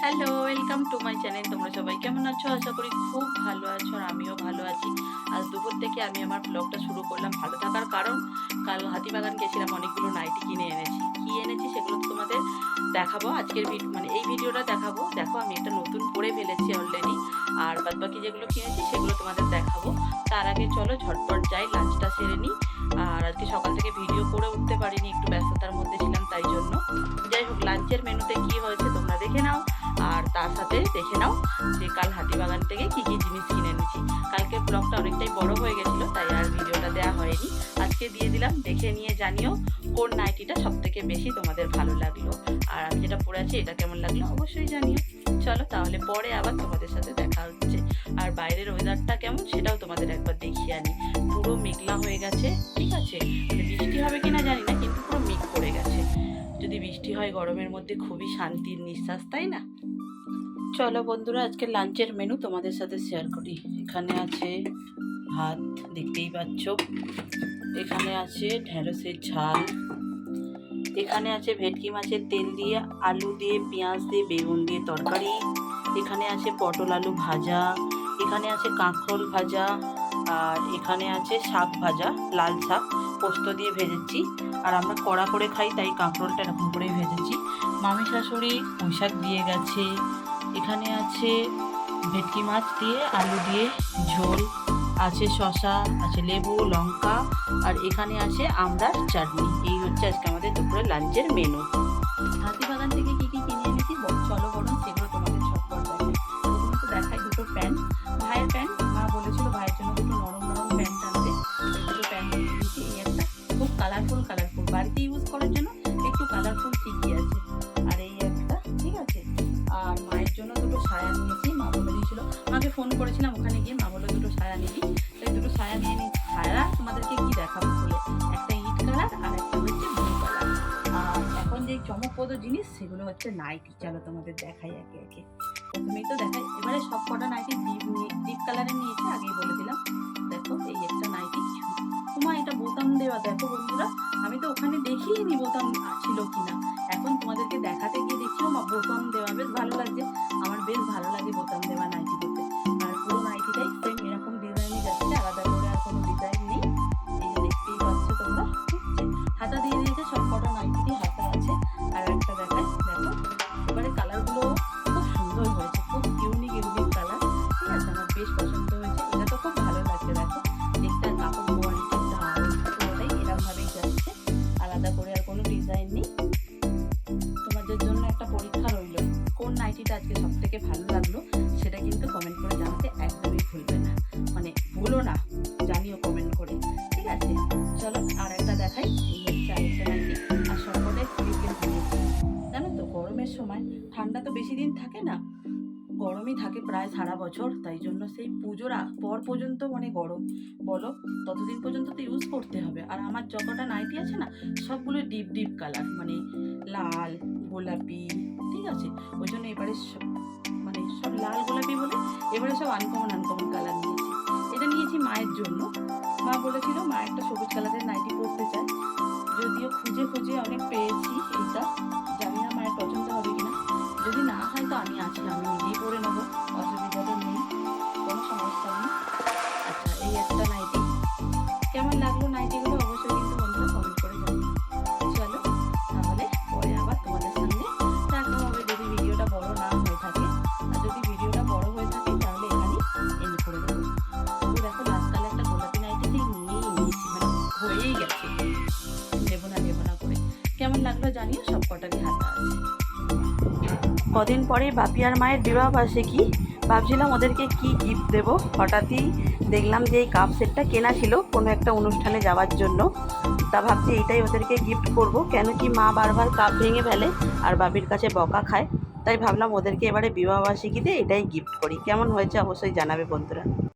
Hello, welcome to my channel. তোমরা সবাই কেমন আছো? আশা করি খুব ভালো আছো আর আমিও ভালো আছি। আজ দুপুর থেকে আমি আমার ব্লগটা শুরু করলাম। ভালো থাকার কারণ, কাল হাতিবাগান গেছিলাম, অনেকগুলো নাইটি কিনে এনেছি। কি এনেছি সেগুলো তো তোমাদের দেখাবো আজকের এই ভিডিওটা দেখাবো। দেখো, আমি একটা নতুন পরে ফেলেছি অলরেডি, আর বাদবাকি যেগুলো কিনেছি সেগুলো তোমাদের দেখাবো। তার আগে চলো ঝটপট যাই, লাঞ্চটা সেরে নিই। আর আজকে সকাল থেকে ভিডিও করে উঠতে পারিনি, একটু ব্যস্ততার মধ্যে ছিলাম, তাই জন্য। যাই হোক, লাঞ্চের মেনুতে কি হয়েছে তোমরা দেখে নাও, আর তার সাথে দেখে নাও যে কাল হাতিবাগান থেকে কি কি জিনিস কিনে এনেছি। কালকে ব্লগটা অনেকটাই বড় হয়ে গেছিলো, তাই আর ভিডিওটা দেওয়া হয়নি। আজকে দিয়ে দিলাম, দেখে নিয়ে জানিও কোন নাইটিটা সব থেকে বেশি তোমাদের ভালো লাগলো, আর আমি যেটা পরে আছি এটা কেমন লাগলো অবশ্যই জানিও। চলো তাহলে পরে আবার তোমাদের সাথে দেখা হচ্ছে। আর বাইরের ওয়েদারটা কেমন সেটাও তোমাদের একবার দেখিয়ে আনি। পুরো মেঘলা হয়ে গেছে, ঠিক আছে? মানে বৃষ্টি হবে কিনা জানি না, কিন্তু পুরো মেঘ করে গেছে। যদি বৃষ্টি হয় গরমের মধ্যে খুবই শান্তির নিঃশ্বাস, তাই না? চলো বন্ধুরা, আজকে লাঞ্চের মেনু তোমাদের সাথে শেয়ার করি। এখানে আছে ভাত, দেখতেই পাচ্ছ। এখানে আছে ঢেঁড়সের ঝাল। এখানে আছে ভেটকি মাছের তেল দিয়ে, আলু দিয়ে, পেঁয়াজ দিয়ে, বেগুন দিয়ে তরকারি। এখানে আছে পটল আলু ভাজা। এখানে আছে কাঁকরোল ভাজা। আর এখানে আছে শাক ভাজা, লাল শাক পোস্ত দিয়ে ভেজেছি। আর আমরা কড়া করে খাই, তাই কাঁকরোলটা এরকম করেই ভেজেছি। মামি শাশুড়ি পুঁই শাক দিয়ে গেছে। এখানে আছে ভেটকি মাছ দিয়ে, আলু দিয়ে ঝোল, আছে শসা, আছে লেবু, লঙ্কা, আর এখানে আছে আমড়ার চাটনি। এই হচ্ছে আজকে আমাদের দুপুরে লাঞ্চের মেনু। হাতিবাগান থেকে কি কি কিনে এনেছি চলো বলুন, সেগুলো তোমাদের ঝটপট দেখাই। প্রথমে তো দেখাই দুটো প্যান্ট, ভাইয়ের প্যান্ট। মা বলেছিল ভাইয়ের জন্য দুটো নরম নরম প্যান্ট আনতে, দুটো প্যান্ট নিয়েছি। এই একটা খুব কালারফুল বাড়িতে ইউজ করার জন্য একটু কালারফুল ঠিকই আছে। আর এই একটা, ঠিক আছে। আর মায়ের জন্য দুটো সায়া নিয়েছি। মা বলে দিয়েছিল, মাকে ফোন করেছিলাম ওখানে গিয়ে, মা বলে দুটো সায়া নিবি, তাই দুটো সায়া নিয়ে নিই। সায়া তোমাদেরকে কি দেখাবো বলে, একটা ইট কালার আর একটা হচ্ছে ব্লু কালার। আর এখন যে চমকপ্রদ জিনিস সেগুলো হচ্ছে নাইটি। চলো তোমাদের দেখাই একে একে। প্রথমেই তো দেখাই, এবারে সব কটা নাইটি ডিপ কালারের নিয়েছি, আগেই বলে দিলাম। দেখো, এই একটা নাইটি। তোমার এটা বোতাম দেওয়া, দেখো বন্ধুরা, আমি তো ওখানে দেখিনি বোতাম ছিল কিনা। এখন তোমাদেরকে দেখাতে গিয়ে দেখিও মা বোতাম দেওয়া, বেশ ভালো লাগছে। আমার বেশ ভালো লাগে বোতাম দেওয়া নাইটি করতে। আর পুরো নাইটিটাই সেম এরকম ডিজাইনই যাচ্ছে, আলাদা করে আর কোনো ডিজাইন নেই। এই যে দেখতেই পাচ্ছ তোমরা, ঠিক আছে। হাতা দিয়ে দিয়েছে, সব কটা নাইটিরই হাতা আছে। আর একটা দেখাই, দেখো এবারে কালারগুলো খুব সুন্দর হয়েছে, খুব ইউনিক কালার, ঠিক আছে। আমার বেশ পছন্দ হয়েছে, এটা তো খুব ভালো লাগছে। দেখো দেখতে, কাপড় কোয়ালিটি পুরোটাই এরকমভাবেই যাচ্ছে, আলাদা করে আর কোনো ডিজাইন নেই। তোমাদের জন্য একটা পরীক্ষা রইল, কোন নাইটিটা আজকে সব থেকে ভালো লাগলো সেটা কিন্তু কমেন্ট করে জানাতে একদমই ভুলবে না। মানে ভুলো না, জানিও কমেন্ট করে, ঠিক আছে। চলো আর একটা দেখাই। এই হচ্ছে আরেকটা নাইটি, আর সবকটাই স্লিভলেস নিয়েছি। জানো তো, গরমের সময় ঠান্ডা তো বেশি দিন থাকে না, গরমই থাকে প্রায় সারা বছর, তাই জন্য সেই পুজোর পর পর্যন্ত মানে গরম বলো, ততদিন পর্যন্ত তো ইউজ করতে হবে। আর আমার যতটা নাইটি আছে না, সবগুলো ডিপ ডিপ কালার, মানে লাল, গোলাপি, ঠিক আছে। ওই জন্য এবারে মানে সব লাল গোলাপি বলে এবারে সব আনকমন কালার নিয়েছি। এটা নিয়েছি মায়ের জন্য। মা বলেছিল মা একটা সবুজ কালারের নাইটি পরতে চায়, যদিও খুঁজে খুঁজে অনেক পেয়েছি। এইটা জানি না মায়ের পছন্দ হবে কিনা, যদি না হয় তো আমি আছি, আমি নিজেই পরে নেবো, অসুবিধা তো নেই, কোনো সমস্যা নেই। আচ্ছা, এই একটা নাইটি। কেমন লাগলো নাইটিগুলো অবশ্যই কিন্তু বন্ধুরা কমেন্ট করে জানাবে। চলো তাহলে পরে আবার তোমাদের সঙ্গে দেখা হবে, যদি ভিডিওটা বড় না হয়ে থাকে। আর যদি ভিডিওটা বড় হয়ে থাকে তাহলে এখানেই এন্ড করে দেবো। তবু দেখো, লাস্ট কালে একটা গোলাপি নাইটি নিয়েই নিয়েছি, মানে হয়েই গেছে, নেবো না করে। কেমন লাগলো জানিও, সব কটারই হাতা আছে। কদিন পরেই বাপি আর মায়ের বিবাহ বার্ষিকী, ভাবছিলাম ওদেরকে কি গিফট দেবো। হঠাৎই দেখলাম যে এই কাপ সেটটা কেনা ছিল কোনো একটা অনুষ্ঠানে যাওয়ার জন্য, তা ভাবছি এইটাই ওদেরকে গিফট করব। কেন কি মা বারবার কাপ ভেঙে ফেলে আর বাপির কাছে বকা খায়, তাই ভাবলাম ওদেরকে এবারে বিবাহ বার্ষিকীতে এটাই গিফট করি। কেমন হয়েছে অবশ্যই জানাবে বন্ধুরা।